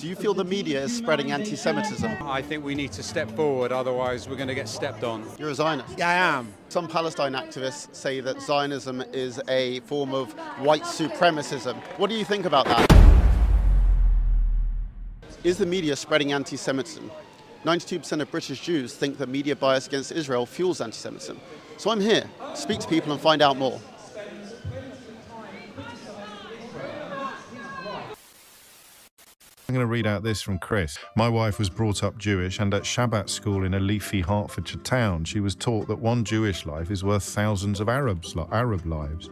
Do you feel the media is spreading anti-Semitism? I think we need to step forward, otherwise we're going to get stepped on. You're a Zionist? Yeah, I am. Some Palestine activists say that Zionism is a form of white supremacism. What do you think about that? Is the media spreading anti-Semitism? 92% of British Jews think that media bias against Israel fuels anti-Semitism. So I'm here to speak to people and find out more. I'm going to read out this from Chris. My wife was brought up Jewish, and at Shabbat school in a leafy Hertfordshire town, she was taught that one Jewish life is worth thousands of Arab lives,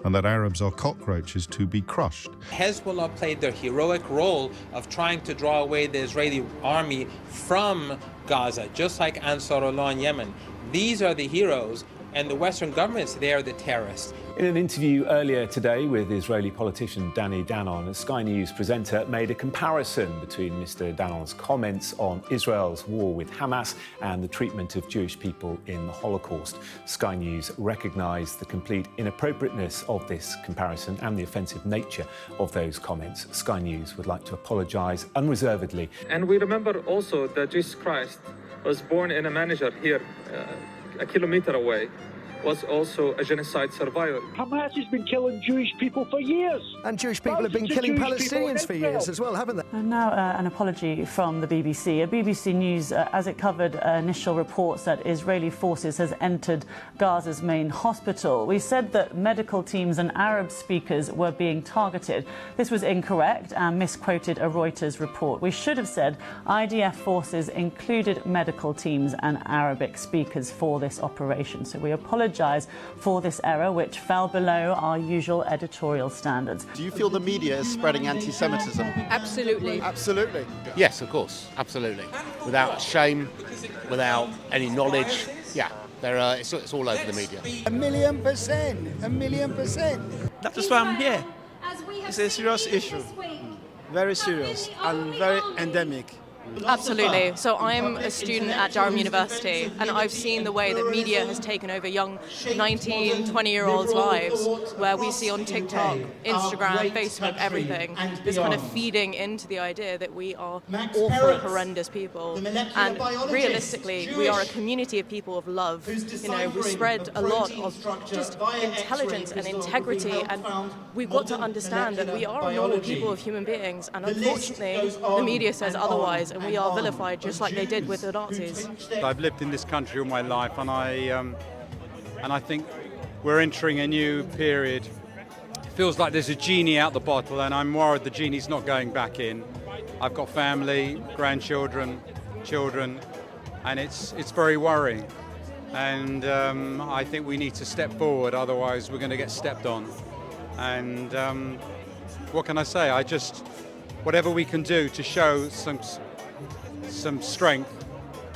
and that Arabs are cockroaches to be crushed. Hezbollah played their heroic role of trying to draw away the Israeli army from Gaza, just like Ansarullah in Yemen. These are the heroes, and the Western governments, they are the terrorists. In an interview earlier today with Israeli politician Danny Danon, a Sky News presenter made a comparison between Mr. Danon's comments on Israel's war with Hamas and the treatment of Jewish people in the Holocaust. Sky News recognised the complete inappropriateness of this comparison and the offensive nature of those comments. Sky News would like to apologise unreservedly. And we remember also that Jesus Christ was born in a manger here, a kilometre away, was also a genocide survivor. Hamas has been killing Jewish people for years. And Jewish people have been killing Palestinians for years as well, haven't they? And now an apology from the BBC. BBC News, as it covered initial reports that Israeli forces has entered Gaza's main hospital. We said that medical teams and Arab speakers were being targeted. This was incorrect and misquoted a Reuters report. We should have said IDF forces included medical teams and Arabic speakers for this operation. So we apologise for this error, which fell below our usual editorial standards. Do you feel the media is spreading anti-Semitism? Absolutely. Absolutely. Yes, of course, absolutely. Without shame, without any knowledge, yeah, it's all over the media. 1,000,000%, 1,000,000%. That's why I'm here. It's a serious issue, very serious and very endemic. Absolutely. So I'm a student at Durham University, and I've seen the way that media has taken over young 19, 20-year-olds' lives, where we see on TikTok, Instagram, Facebook, everything, this kind of feeding into the idea that we are awful, horrendous people. And realistically, we are a community of people of love. You know, we spread a lot of just intelligence and integrity, and we've got to understand that we are normal people of human beings, and unfortunately, the media says otherwise. And we are vilified just like they did with the Nazis. I've lived in this country all my life, and I think we're entering a new period. It feels like there's a genie out the bottle, and I'm worried the genie's not going back in. I've got family, grandchildren, children, and it's very worrying. And I think we need to step forward, otherwise we're going to get stepped on. And what can I say? Whatever we can do to show some strength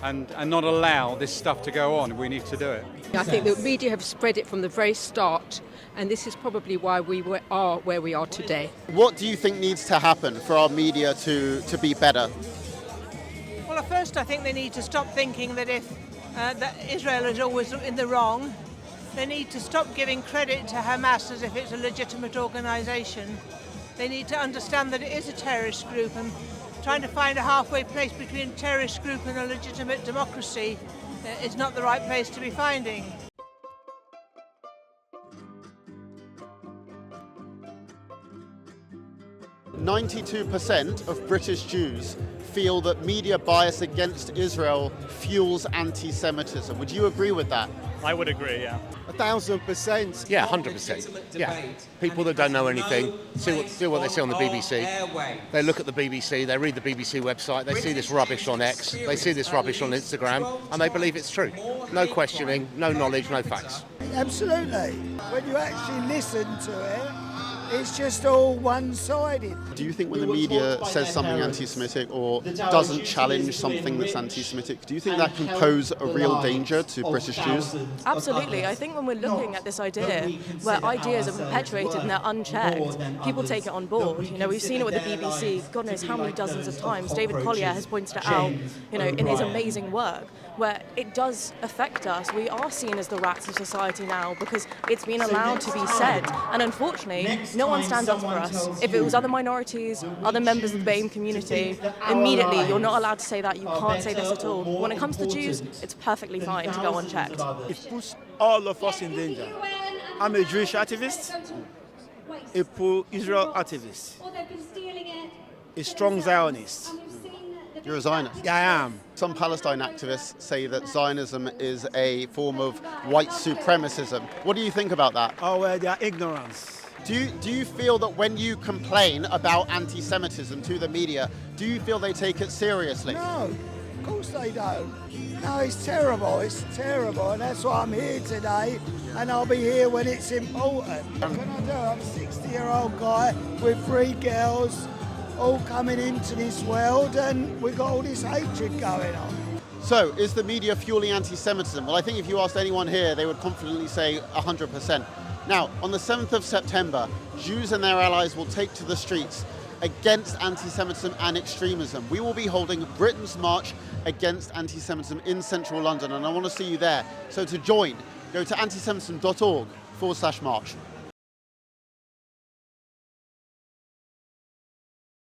and not allow this stuff to go on, we need to do it. I think the media have spread it from the very start, and this is probably why we are where we are today. What do you think needs to happen for our media to be better? Well, at first I think they need to stop thinking that that Israel is always in the wrong. They need to stop giving credit to Hamas as if it's a legitimate organisation. They need to understand that it is a terrorist group, and trying to find a halfway place between a terrorist group and a legitimate democracy is not the right place to be finding. "92% of British Jews feel that media bias against Israel fuels anti-Semitism. Would you agree with that? I would agree, yeah. 1,000%. Yeah, 100%. Yeah. People that don't know anything see what they see on the BBC. They look at the BBC, they read the BBC website, they see this rubbish on X, they see this rubbish on Instagram, and they believe it's true. No questioning, no knowledge, no facts. Absolutely. When you actually listen to it, it's just all one-sided. Do you think when the media says something anti-Semitic or doesn't challenge something that's anti-Semitic, do you think that can pose a real danger to British Jews? Absolutely. I think when we're looking at this idea where ideas are perpetuated and they're unchecked, people take it on board. You know, we've seen it with the BBC, God knows how many dozens of times. David Collier has pointed it out, you know, in his amazing work, where it does affect us. We are seen as the rats of society now because it's been allowed to be said. And unfortunately, no one stands up for us. If it was other minorities, other members of the BAME community, immediately you're not allowed to say that, you can't say this at all. When it comes to Jews, it's perfectly fine to go unchecked. It puts all of us in danger. I'm a Jewish activist, a pro-Israel activist, a strong Zionist. You're a Zionist? Yeah, I am. Some Palestine activists say that Zionism is a form of white supremacism. What do you think about that? Oh, well, they are ignorance. Do you feel that when you complain about anti-Semitism to the media, do you feel they take it seriously? No, of course they don't. No, it's terrible, and that's why I'm here today, and I'll be here when it's important. What can I do? I'm a 60-year-old guy with 3 girls, all coming into this world, and we've got all this hatred going on. So, is the media fueling anti-Semitism? Well, I think if you asked anyone here, they would confidently say 100%. Now, on the 7th of September, Jews and their allies will take to the streets against anti-Semitism and extremism. We will be holding Britain's March Against Antisemitism in central London, and I want to see you there. So to join, go to antisemitism.org/march.